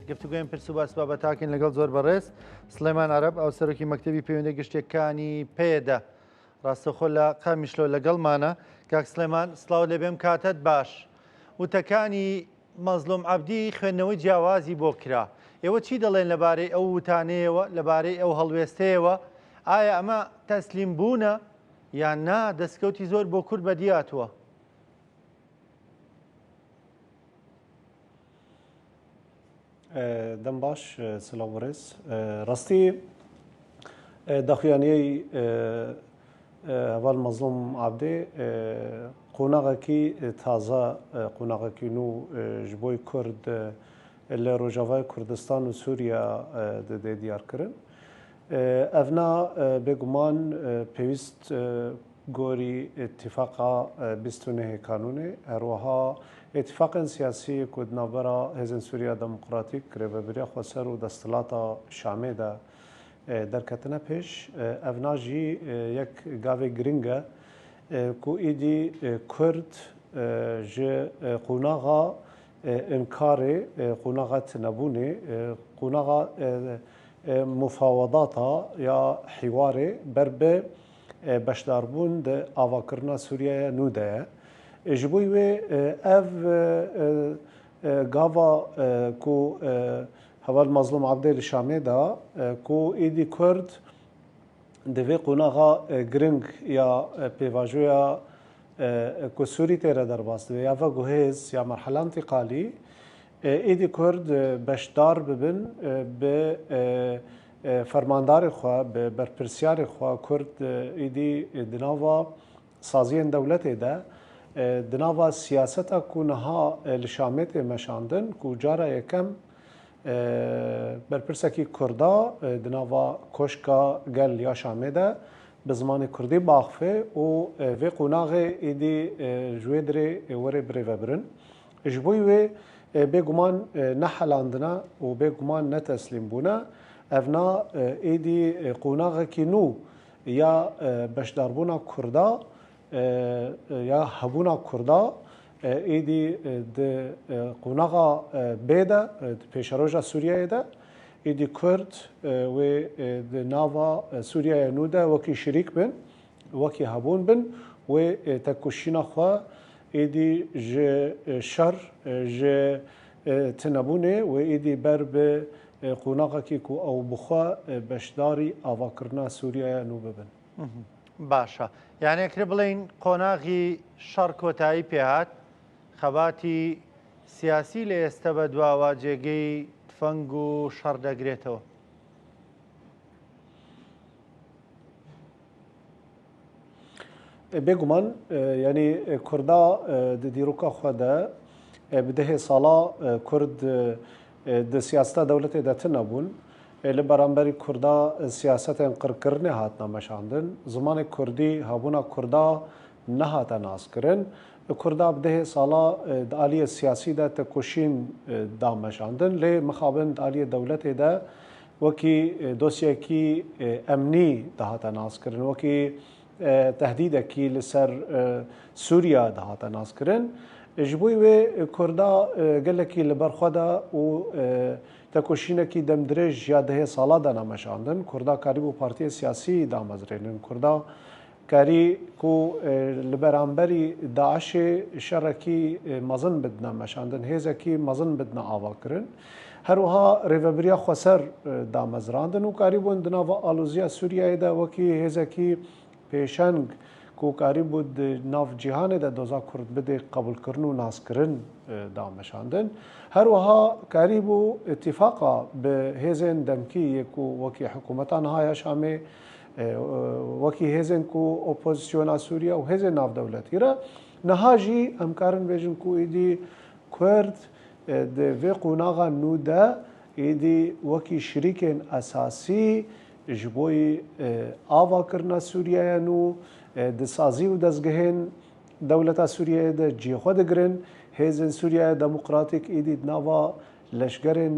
گفتوگوین پرس و باس بابەتاکەین لەگەڵ زۆر بەڕێز سلێمان عەرەب ئەو سەرۆکی مەکتەبی پەیوەندی گەشتیەکانی پێدا ڕاستەخۆ لە قامیشلۆ لەگەڵمانە. کاک سلێمان سڵاو لێبێم، کاتت باش. وتەکانی مەزلوم عەبدی خوێندنەوەی جیاوازی بۆ کرا. ئێوە چی دەڵێن لەبارەی ئەو وتانەیەوە، لەبارەی ئەو هەڵوێستەیەوە؟ ئایا ئەمە تەسلیم بوونە یان نا دەستکەوتی زۆر بۆ کورد بەدیاتوە؟ دەم باش سلااو بەڕێز. ڕاستی دەخوێنەی هەڤال مەزلوم عەبدێ قۆناغێکی تازە قۆناغێکی نو ji بۆی کورد لە ڕۆژاوای کوردستان و سووریا دەدێ دیارکردن. ئەڤنا بێگومان پێویست گۆری اتفاقا 29 کانونێ هەروەها اتفاقên siyasî ku di navbera Hêzên Sûriya Demokratîk rêveberiya Xweser û desthilatê Şamê de derketine pêş, evna jî yek gavê giring e ku êdî Kurd ji qonaxa inkarê, qonaxa tinebûnê, qonaxa mufawedata ya hîwarê ber bi beşdarbûn di avakirina Sûriyaya nû de ye. Ji bo wê ev gava ku heval Mazlum Abdê li Şamê da ku êdî Kurd di vê qonaxa giring ya pêvajoya ku Sûrî tê re derbas dibe ya ve guhêz ya merhela intîqalî êdî Kurd beşdar bibin bi fermandarê xwe, bi berpirsyarê xwe. Kurd êdî di nava saziyên dewletê de di nava siyaseta ku niha li Şamê tê meşandin ku cara yekem berpirsekî Kurda di nava koşka gel ya Şamê de bi zimanê Kurdî baxfe û vê qonaxê êdî ji wê dirê were birêvebirin. Ji bo wê bêguman nehelandina û bêguman neteslîmbûne evna êdî qonaxekî nû ya beşdarbûna Kurda ya hebûna Kurda êdî di qonaxa bê de di pêşeroja Sûriyayê de êdî Kurd wê di nava Sûriyaya nû de wekî şirîk bin, wekî hebûn bin wê tekoşîna xwe êdî ji şer ji tinebûnê wê êdî ber bi qonaxekî ku ew bixwe beşdarî avakirina Sûriyaya nû bibin. باشە، یانێکرێ بڵین قۆناغی شەڕ کۆتایی پێهات، خەباتی سیاسی لە ئێستا بە دواوە جێگەی تفەنگ و شەڕ دەگرێتەوە. بێگومان ینی کوردا di dîroka xwe de bi dehê sala Kurd di siyaseta dewletê de tinebûn. Li beramberî Kurda siyasetên qirkirinê hatine meşandin. Zimanê Kurdî hebûna Kurda nehate naskirin. Kurda bi dehê sala di aliyê siyasî de tekoşîn da meşandin. Lê mixabin di aliyê dewletê de wekî dosyekî emnî dihate naskirin. Wekî tehdîdekî li ser Sûriya dihate naskirin. Ji bo wê Kurda gelekî li ber xwe de û tekoşînekî demdirêj ya dehê sala de nemeşandin. Kurda karî bû partiyê siyasî damezrênin. Kurda karî ku li beramberî Daişê şerekî mezin bidine meşandin, hêzekî mezin bidine avakirin. Her wiha rêveberiya Xweser damezrandin û karî bûn di nava alûziya Sûriyayê de wekî hêzekî pêşeng ku karî bû di nav cîhanê de doza Kurd bidê qebûlkirin û naskirin dameşandin. Her wiha karî bû itîfaqa bi hêzên demkî ku wekî hikûmeta niha ya Şamê, wekî hêzên ku opozisyona Sûriya û hêzên navdewletî re niha jî em karin bêjin ku êdî Kurd di vê qonaxa nû de êdî wekî şirîkên esasî ji boî avakirina Sûriyaya nû di sazî û dezgehên dewleta Sûriyayê de cihê digirin. Hêzên Sûriyaya Demokratîk êdî di nava leşkerên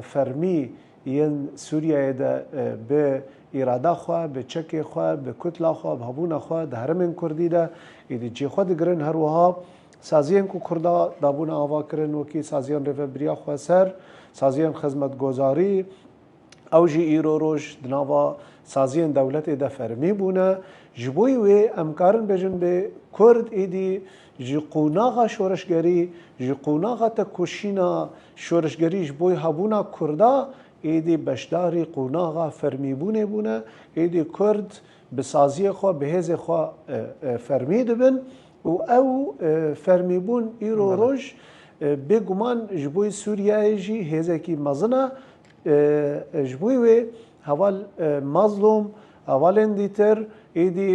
fermî yên Sûriyayê de bi îrada xwe, bi çekê xwe, bi kutla xwe, bi hebûna xwe di herêmên Kurdî de êdî cihê digirin. Her wiha saziyên ku Kurda dabûne avakirin wekî saziyan rêveberiya Xweser, سازیان خزمەتگۆزاری ئەو ژی ئیرۆ ڕۆژ دناوە سازیان دەولەتێ دە فەرمی بوونە ji bo wê em karin bêjin bê Kurd êdî ji qûnaxa şoreşgerî ji qûnaxa tekoşîna şoreşgerî ji bo hebûna Kurda êdî beşdarî qûnaxa fermîbûnê bûne êdî Kurd bi saziyê xwe bi hêzê xwe fermî dibin û ew fermîbûn îro roj bêguman ji bo Sûriyeyê jî hêzekî mezin e ji bo wê heval mazlûm hevalên dîtir êdî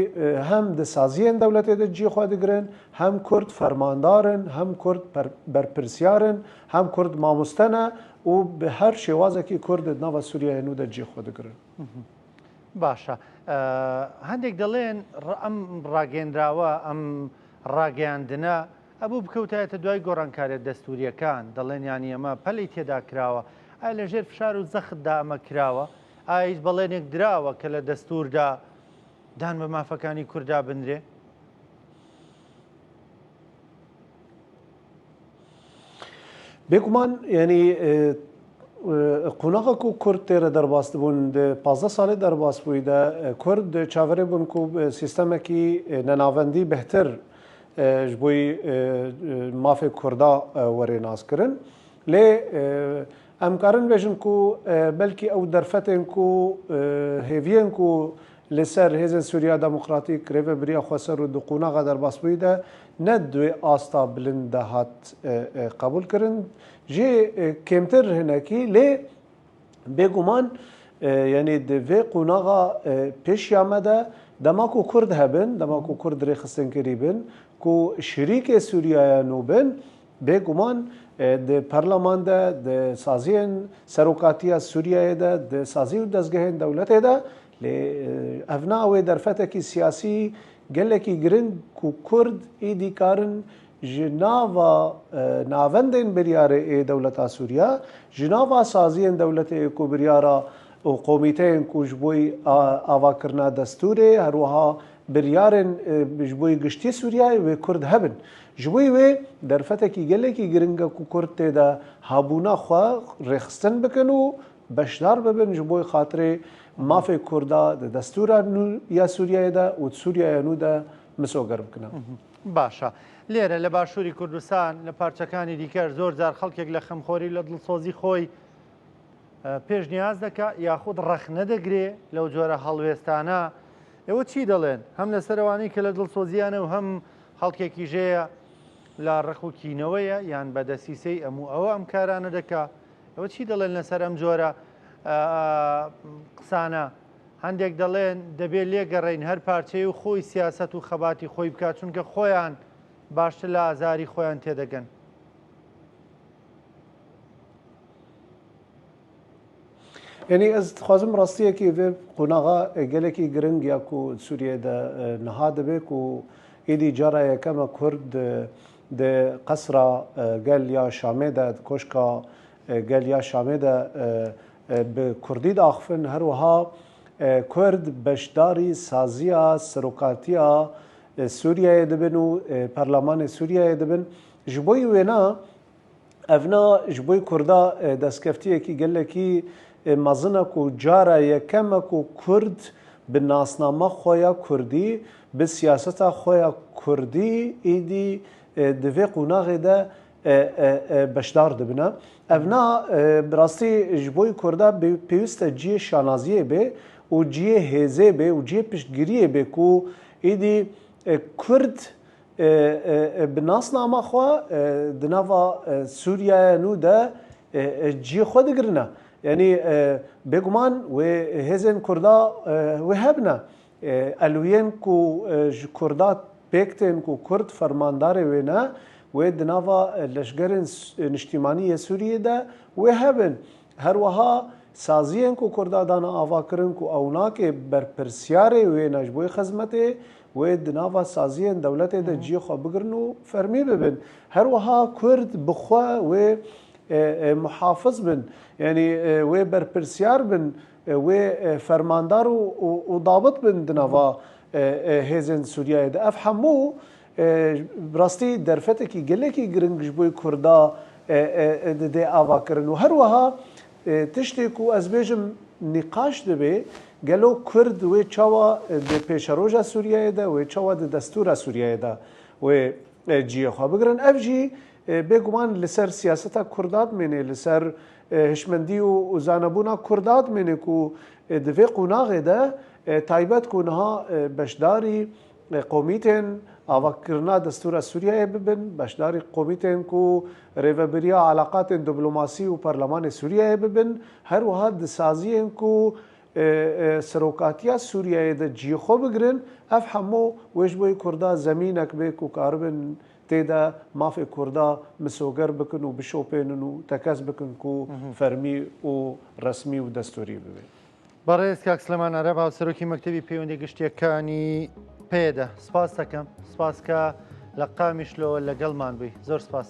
hem di saziyên dewletê de cî xwe digirin hem Kurd fermandarin hem Kurd berpirsiyarin hem Kurd mamoste ne û bi her şêwazekî Kurd di nava Sûriyeyê nû de cî xwe digirin. باشە هەندێک دەڵێن ئەم ڕاگەندراوە ئەم ڕاگەیاندنە ئەبوو بکەوتایەتە دوای گۆڕانکاریە دەستوریەکان دەڵێن ینی ئەمە پەلی تێدا کراوە ئایا لەژێر فشار و زەختدا ئەمە کراوە ئایا هیچ بەڵێنێک دراوە کە لە دەستوردا دان بە مافەکانی کووردا بنرێ؟ بێگومان ینی قوناغا ku Kurd têre derbas dibûn di 15 salê derbas bûyî de Kurd çaverê bûn ku sîstemekî nenavendî bihtir ji bo mafê Kurda werê naskirin lê em karin bêjin ku belkî ew derfetên ku hêviyên ku li ser hêzên Sûriya Demokratîk rêveberiya Xweser û di qûnaxa derbasbûyî de ne duê asta bilind de hat qebûl kirin jê kêmtir hinekî lê bêguman yanî di vê qûnaxa pêşiya me de dema ku Kurd hebin dema ku Kurd rêxistinkerî bin ku şerîkê Sûriyaya nû bin bêguman di Perleman de di saziyên serokatiya Sûriyeyê de di sazî û dezgehên dewletê de lê ev na wê derfetekî siyasî gelekî giring ku Kurd êdî karin ji nava navendên biryarê ê dewleta Sûriya ji nava saziyên dewletê ku biryara û komîteyên ku ji bo avakirina destûrê her wiha biryarên ji bo giştî Sûriyayê wê Kurd hebin ji bo wê derfetekî gelekî giring e ku Kurd tê de hebûna xwe rêxistin bikin û beşdar bibin ji bo xatirê mafê Kurda di destûra nû ya Sûriyeyê de û Sûriyaya nû de misoger bikine. باشە لێرە لە باشووری کوردستان لە پارچەکانی دیکەش زۆر جار خەڵکێک لە خەمخۆری لە دڵسۆزی خۆی پێشنیاز دەکات یاخود ڕەخ نەدەگرێ لەو جۆرە هەڵوێستانە ئێوە چی دەڵێن هەم لەسەرەوانی کە لە دڵسۆزیانە و هەم خەڵکێکی ژەیە لە ڕەخ و کینەوەیە یان بەدەسیسەی ئەموو ئەوە ئەم کارانە دەکات ئەوە چی دەڵێن لەسەر ئەم جۆرە قسانە هەندێک دەڵێن دەبێت لێگەڕین هەر پارچەی و خۆی سیاست و خەباتی خۆی بکات چونکە خۆیان باشتر لە ئازاری خۆیان تێدەگەن یعنی ez dixwazim rastiyekî vê qûnaxa gelekî giring ya ku Sûriyê de niha dibe ku êdî cara yekeme Kurd di qesra gel ya Şamê de koşka gel ya Şamê de bi Kurdî de axivin her wiha Kurd beşdarî saziya serokatiya Sûriyeyê dibin û Perlemanê Sûriyeyê dibin ji bo wê na ev na ji bo Kurda destkeftiyekî gelekî mezin e ku cara yekem e ku Kurd bi nasnama xwe ya Kurdî bi siyaseta xwe ya Kurdî êdî di vê qûnaxê de beşdar dibine ev na bi rastî ji bo Kurda pêwîst e ciyê şanaziyê bê û ciyê hêzê bê û ciyê piştgiriyê bê ku êdî Kurd bi nasnama xwe di nava Sûriyaya nû de ciyê xwe digirine yanî bêguman wê hêzên Kurda wê hebne elwiyên ku ji Kurda pêk tên ku Kurd fermandarê wê ne wê di nava leşgerên niştîmaniyê Sûriyê de wê hebin her wiha saziyên ku Kurda dana avakirin ku ew nake berpirsyarê wê ne ji bo xizmetê wê di nava saziyên dewletê de ciyê xwe bigirin û fermî bibin her wiha Kurd bi xwe wê muhafiz bin yanî wê berpirsyar bin wê fermandar û dabit bin di nava hêzên Sûriyeyê de ev hemû rastî derfetekî gelekî giring ji bo Kurda دێ ئاواکردن و هەروەها تشتێک و ئەس بێژم نیقاش دەبێ گەلۆ کورد وێ چاوە پێشەڕۆژە سووریایەدا وێ چاوە دەستورە سووریایەدا وێ جیەخوا بگرن ئەڤژی بێگومان لەسەر سیاسەتە کوردات مێنێ لەسەر هشمەندی و زانەبوونا کوردات مێنێک و divê qûnaxê de taybet ku niha beşdarî komîtên avakirina destûra Sûriyeyê bibin, beşdarî komîtên ku rêveberiya alaqatên diplomasî û Parlemanê Sûriyeyê bibin, her wiha disaziyên ku serokatiya Sûriyeyê de ciyxwe bigirin, ev hemû wê ji bo Kurda zemînek bê ku karibin têde mafê Kurda misoger bikin û bişopênin û tekez bikin ku fermî û resmî û destûrî bibe. بەڕێز کاک سلێمان عەرەب هاوسەرۆکی مەکتەبی پەیوەندی گشتیەکانی پێدا سپاس دەکەم سپاس کە لە قامیشلەوە لەگەڵمان بووی زۆر سپاس.